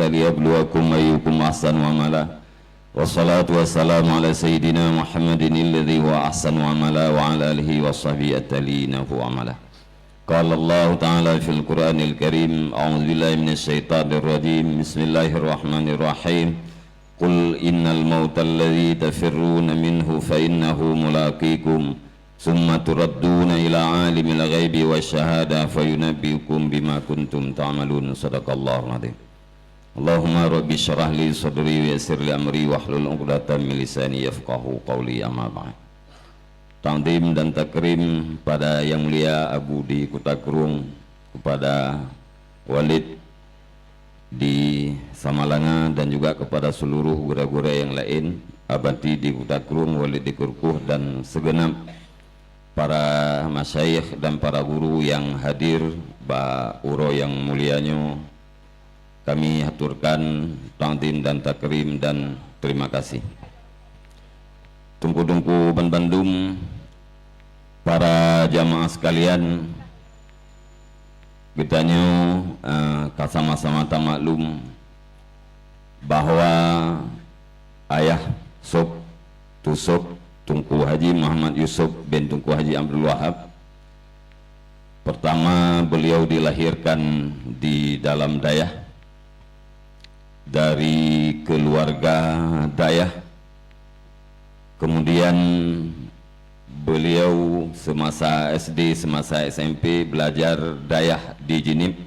liyabluwakum ayyukum ahsanu amala. Wassalatu wassalamu ala sayyidina Muhammadin alladhi wa ahsanu amala wa ala alihi wa sahbihi at-talinahu amala. Qala Allah ta'ala fil Qur'anil Karim, a'udzu billahi minasy syaithanir rajim. Bismillahirrahmanirrahim. Qul innal mauta alladzi tafirruna minhu fa innahu mulaqikum summa turadduna ila alimil ghaibi wasyahada fayunabbiukum bima kuntum ta'malun. Sadaqallahul adzim. Allahumma rabbi syrah li sadri wa yassir li amri wahlul 'uqdatam min lisani yafqahu qawli. Amma ba'd. Ta'zim dan takrim pada yang mulia Abu di Kutakrung, kepada Walid di Samalanga, dan juga kepada seluruh gura-gura yang lain, Abati di Kutakrung, Walid di Kurkuh, dan segenap para masyayikh dan para guru yang hadir. Ba uro yang mulianya kami haturkan ta'zim dan takrim dan terima kasih. Tungku-tungku ban Bandung, para jamaah sekalian, kitanya sama-sama maklum bahwa ayah Sob Tusop Tungku Haji Muhammad Yusuf bin Tungku Haji Abdul Wahab, pertama beliau dilahirkan di dalam Dayah, dari keluarga Dayah. Kemudian beliau semasa SD, semasa SMP belajar Dayah di Jinib.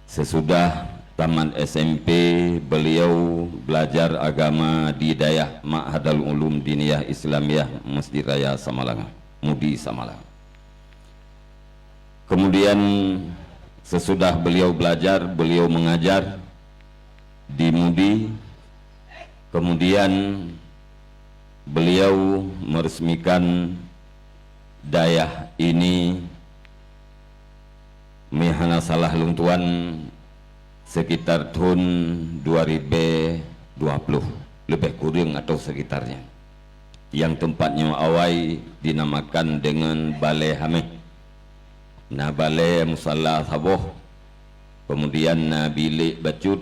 Sesudah tamat SMP beliau belajar agama di Dayah Ma'hadul Ulum Diniyah Islamiyah Masjid Raya Samalanga, Mudi Samalanga. Kemudian sesudah beliau belajar, beliau mengajar di Mudi. Kemudian beliau meresmikan Dayah ini mihana salah lungtuan sekitar tahun 2020 lebih kurang atau sekitarnya, yang tempatnya awal dinamakan dengan Balai Hamid. Nah, Balai Musalla Saboh, kemudian bilik bacut,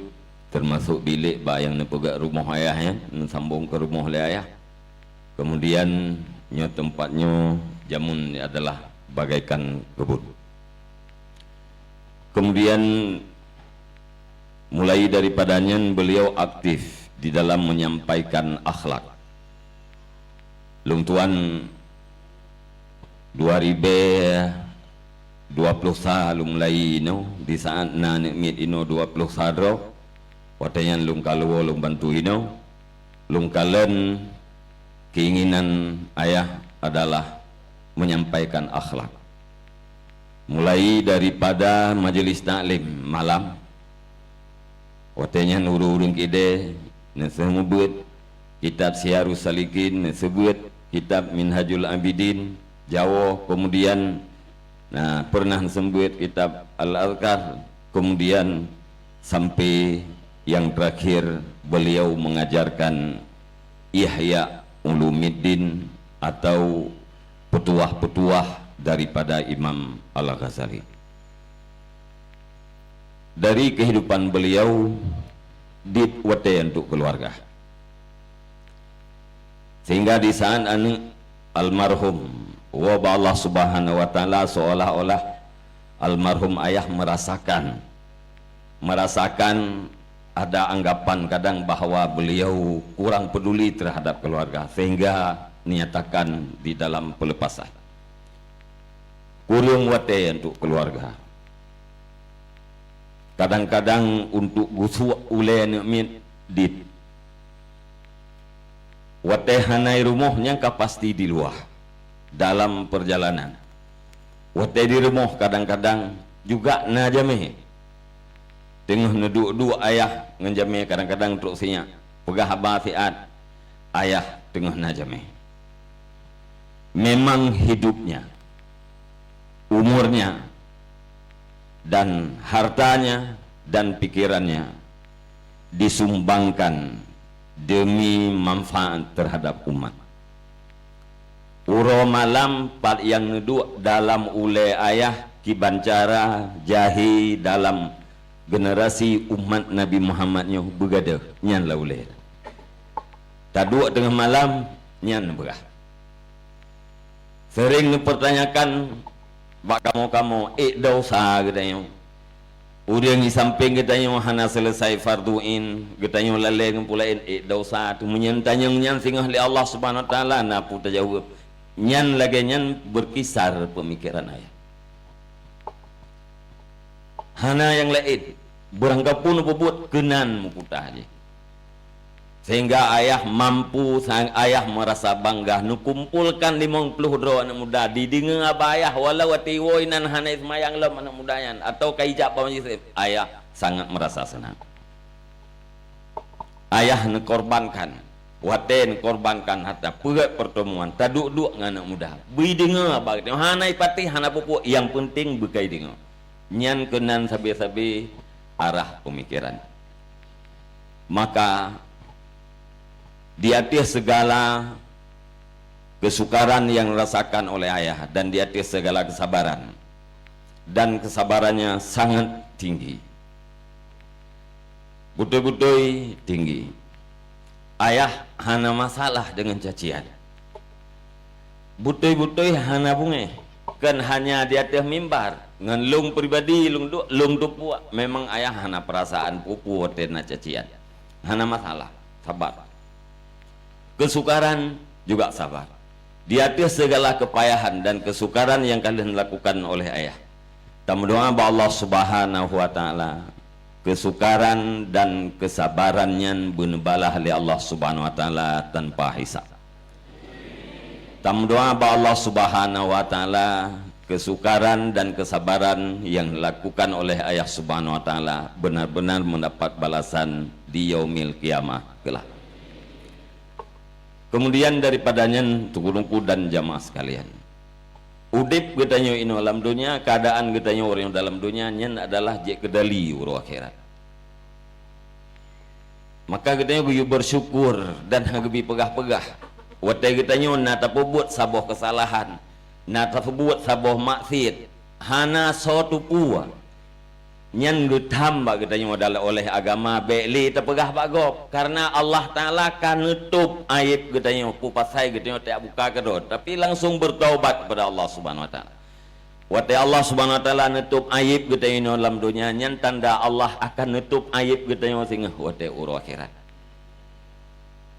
termasuk bilik yang nepegak rumah ayahnya, sambung ke rumah oleh ayah. Kemudian tempatnya jamun adalah bagaikan kebun. Kemudian mulai daripadanya beliau aktif di dalam menyampaikan akhlak. Lungtuan 2020 mulai di saat nanik ino 20 sadro watanyan lung kalwo lung bantu ino lung kalen. Keinginan ayah adalah menyampaikan akhlak, mulai daripada majelis taklim malam watanyan urung kide nesebut kitab Syiarus Salikin, nesebut kitab Minhajul Abidin Jawa, kemudian pernah sebut kitab Al-Azkar, kemudian sampai yang terakhir beliau mengajarkan Ihya Ulumuddin atau petuah-petuah daripada Imam Al-Ghazali. Dari kehidupan beliau ditwate untuk keluarga, sehingga di saat almarhum wabah Allah Subhanahu wa Ta'ala, seolah-olah almarhum ayah merasakan ada anggapan kadang bahwa beliau kurang peduli terhadap keluarga, sehingga niatakan di dalam pelepasan kurung wate untuk keluarga. Kadang-kadang untuk gusu ule nikmit dit wate hanai rumahnya pasti di luar dalam perjalanan. Wate di rumah kadang-kadang juga najameh tengah neduk-duk ayah ngenjame, kadang-kadang truk sinya pegah abasiat ayah tengah najame. Memang hidupnya, umurnya, dan hartanya dan pikirannya disumbangkan demi manfaat terhadap umat. Uro malam pat yang neduk dalam ule ayah kibancara jahi dalam generasi umat Nabi Muhammadnya bergada nyan lauleh. Taduk tengah malam nyan berah. Sering mempertanyakan bak kamu dosa katanya. Udah di samping katanya hana selesai farduin, katanya lalai ngempulain dosa tu menyentanya nyan singah li Allah Subhanahu wa taala na puta jawab. Nyan lagi nyan berkisar pemikiran ayah. Hana yang lain berangkap pun berbuat kenan muputah aja. Sehingga ayah mampu, sang ayah merasa bangga nukumpulkan 50 dro anak muda di dengan abah ayah walau ati woinan hana ismayang lam anak mudayan atau kaijak pamajis ayah sangat merasa senang. Ayah nekorbankan waten korbankan hatta perat pertemuan taduk-duk dengan anak muda beri dengar abah hana ipati hana pupuk yang penting bekai dengar nyan kenan sabi-sabi arah pemikiran. Maka di atas segala kesukaran yang dirasakan oleh ayah dan di atas segala kesabaran, dan kesabarannya sangat tinggi, betul-betul tinggi. Ayah hana masalah dengan cacian, betul-betul hana bunga kan hanya di atas mimbar ngan lung pribadi lung puak memang ayah hana perasaan pupu tena cacian, hana masalah, sabar. Kesukaran juga sabar. Di atas segala kepayahan dan kesukaran yang kalian lakukan oleh ayah. Kami doa bahwa Allah Subhanahu wa taala kesukaran dan kesabarannya benebalah oleh Allah Subhanahu wa taala tanpa hisab. Kami doa bahwa Allah Subhanahu wa taala kesukaran dan kesabaran yang dilakukan oleh ayah Subhanahu wa taala benar-benar mendapat balasan di yaumil kiamah kelak. Kemudian daripadanya tukulungku dan jamaah sekalian, udip katanya ini alam dunia, keadaan katanya orang yang dalam dunia nyen adalah jek kedali uru akhirat. Maka katanya gue bersyukur dan hagebi pegah-pegah. Watai katanya nata buat saboh kesalahan, nata buat saboh maksiat, hana suatu puwa. Nyan ditambah katanya adalah oleh agama beli terpegah bagop karena Allah Taala kan nutup aib katanya pupasai katanya tak buka kedot tapi langsung bertaubat kepada Allah Subhanahu wa taala. Wate Allah Subhanahu wa taala nutup aib katanya dalam dunia nyan tanda Allah akan nutup aib katanya sehingga wate uru akhirat.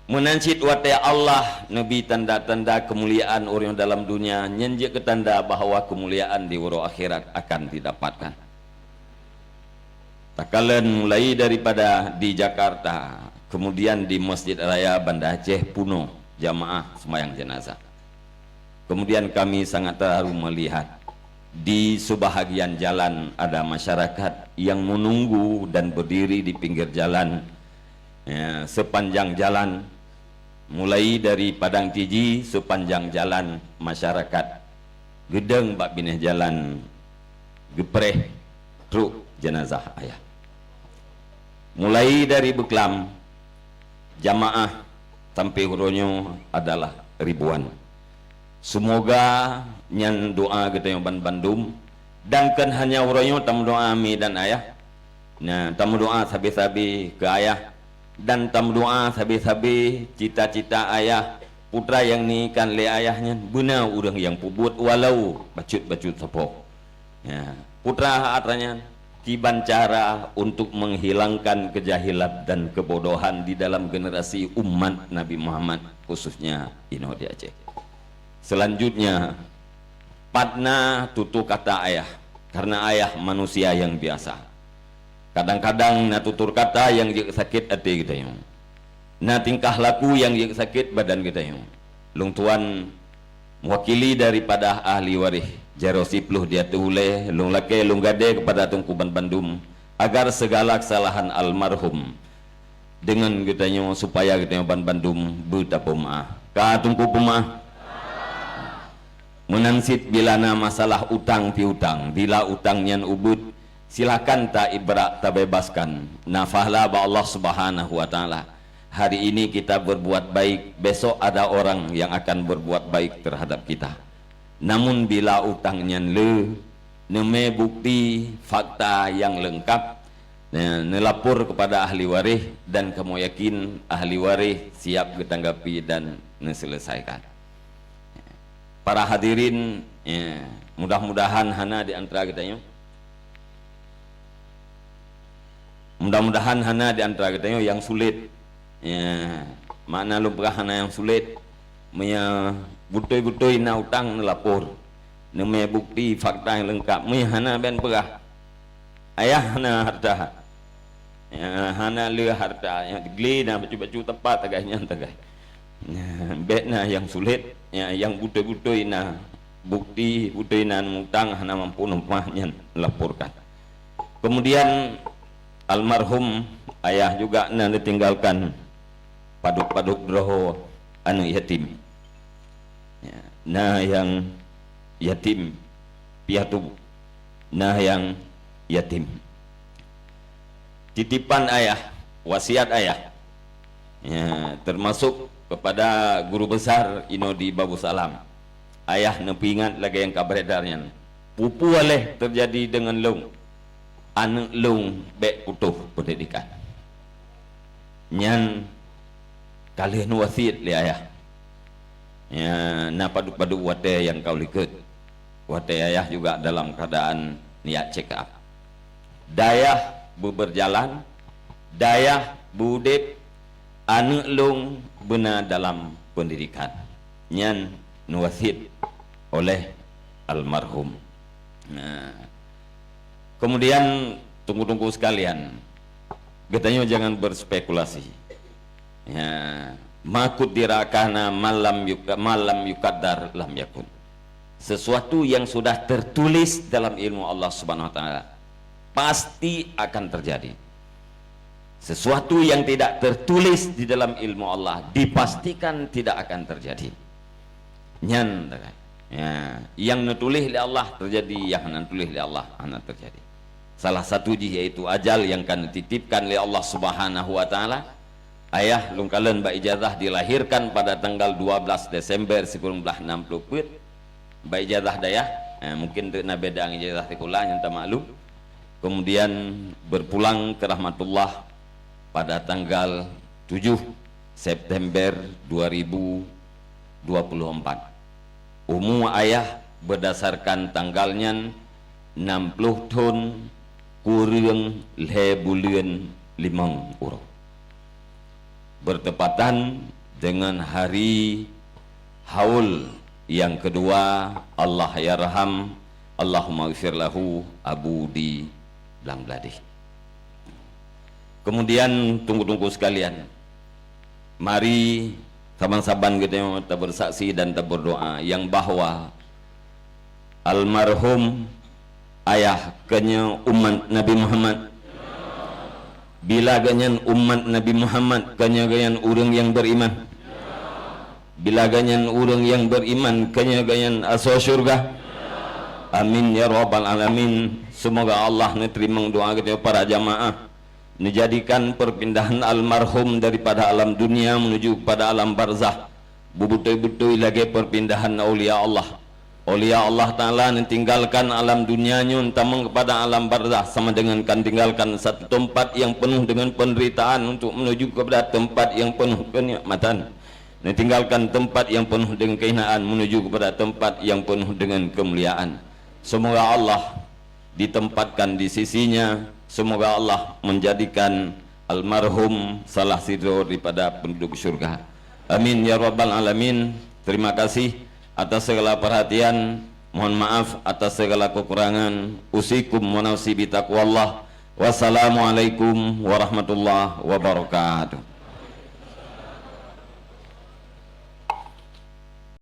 Menancit wate Allah nabi tanda-tanda kemuliaan orang dalam dunia nyan je ketanda bahwa kemuliaan di uru akhirat akan didapatkan. Takalan mulai daripada di Jakarta, kemudian di Masjid Raya Banda Aceh Puno, jamaah sembahyang jenazah. Kemudian kami sangat terharu melihat di sebahagian jalan ada masyarakat yang menunggu dan berdiri di pinggir jalan ya, sepanjang jalan, mulai dari Padang Tiji sepanjang jalan masyarakat gedeng bak bineh jalan gepreh truk jenazah ayah. Mulai dari Beklam jamaah sampai huronyo adalah ribuan. Semoga nyan doa kita yang Bandung dan kan hanya huronyo tamu doa mi dan ayah. Nah, tamu doa sabi-sabi ke ayah dan tamu doa sabi-sabi cita-cita ayah putra yang ni kan le ayahnya benar urang yang pubut walau bacut-bacut sepok. Ya, putra atranya tiban cara untuk menghilangkan kejahilan dan kebodohan di dalam generasi umat Nabi Muhammad khususnya ino di Aceh. Selanjutnya padna tutu kata ayah karena ayah manusia yang biasa. Kadang-kadang na tutur kata yang sakit hati kita yung. Na tingkah laku yang sakit badan kita yung. Lung tuan mewakili daripada ahli waris Jarosipluh dia tule lung lake lung gade kepada Tungkuban Bandung agar segala kesalahan almarhum dengan kitanya supaya kitanya Bandung betapa maaf ka tungku pemah menansit bila na masalah utang piutang bila utangnya ubud silakan tak ibrak tak bebaskan nafahlah ba Allah Subhanahu wa taala. Hari ini kita berbuat baik, besok ada orang yang akan berbuat baik terhadap kita. Namun bila utangnya neme bukti fakta yang lengkap Nelapor kepada ahli waris dan kamu yakin ahli waris siap ditanggapi dan diselesaikan. Para hadirin, mudah-mudahan hana di antara kita mudah-mudahan hana di antara kita yang sulit, mana lupa hana yang sulit, butoi-butoi na utang nelapor, namanya bukti fakta yang lengkap, hana ben perah, ayah hana harta. Hana le harta yang diglena baju-baju tepat agaknya tagay. Betna yang sulit, yang butai-butai na bukti butai na mutang hana mampu nempahnya laporkan. Kemudian almarhum ayah juga na ditinggalkan paduk-paduk droho anu yatim. Nah yang yatim piatu, nah yang yatim. Titipan ayah, wasiat ayah, termasuk kepada guru besar Inodi Babu Salam. Ayah nepingat lagi yang kabaredarnya. Pupu oleh terjadi dengan long, anak long bek utuh pendidikan. Nyan kalian wasiat li ayah. Na padu-padu wate yang kau likut. Wate ayah juga dalam keadaan niat check up. Dayah berjalan, dayah budip anu long benar dalam pendidikan. Nyan nuwasid oleh almarhum. Kemudian tunggu-tunggu sekalian, katanya jangan berspekulasi. Makut dirakana malam yukaddar lam yakun. Sesuatu yang sudah tertulis dalam ilmu Allah Subhanahu wa taala pasti akan terjadi. Sesuatu yang tidak tertulis di dalam ilmu Allah dipastikan tidak akan terjadi. Nyan, yang nutulis oleh Allah terjadi, yang nutulis oleh Allah akan terjadi. Salah satu yaitu ajal yang akan dititipkan oleh Allah Subhanahu wa taala. Ayah lungkalan ba ijazah dilahirkan pada tanggal 12 Desember 1960. Ba ijazah dayah, mungkin na beda ijazah tikulah yang tak maklum. Kemudian berpulang ke rahmatullah pada tanggal 7 September 2024. Umum ayah berdasarkan tanggalnya 60 tahun kurang bulan 5 urang. Bertepatan dengan hari haul yang kedua, Allah yarham Allahumma ighfir lahu Abu di Bangladesh. Kemudian tunggu-tunggu sekalian, mari saban-saban kita bersaksi dan berdoa yang bahwa almarhum ayah kenya umat Nabi Muhammad, bila ganyan umat Nabi Muhammad kenya ganyan orang yang beriman, bila ganyan orang yang beriman kenya ganyan asal syurga. Amin ya rabbal alamin. Semoga Allah menerima doa kita para jamaah, menjadikan perpindahan almarhum daripada alam dunia menuju pada alam barzah betul-betul lagi perpindahan aulia Allah. Aulia Allah Ta'ala meninggalkan alam dunianya tamang kepada alam barzah, sama dengan kan tinggalkan satu tempat yang penuh dengan penderitaan untuk menuju kepada tempat yang penuh kenikmatan, meninggalkan tempat yang penuh dengan kehinaan menuju kepada tempat yang penuh dengan kemuliaan. Semoga Allah ditempatkan di sisinya. Semoga Allah menjadikan almarhum salah satu daripada penduduk syurga. Amin ya rabbal alamin. Terima kasih atas segala perhatian. Mohon maaf atas segala kekurangan. Usikum wa nafsi bi taqwallah. Wassalamualaikum warahmatullahi wabarakatuh.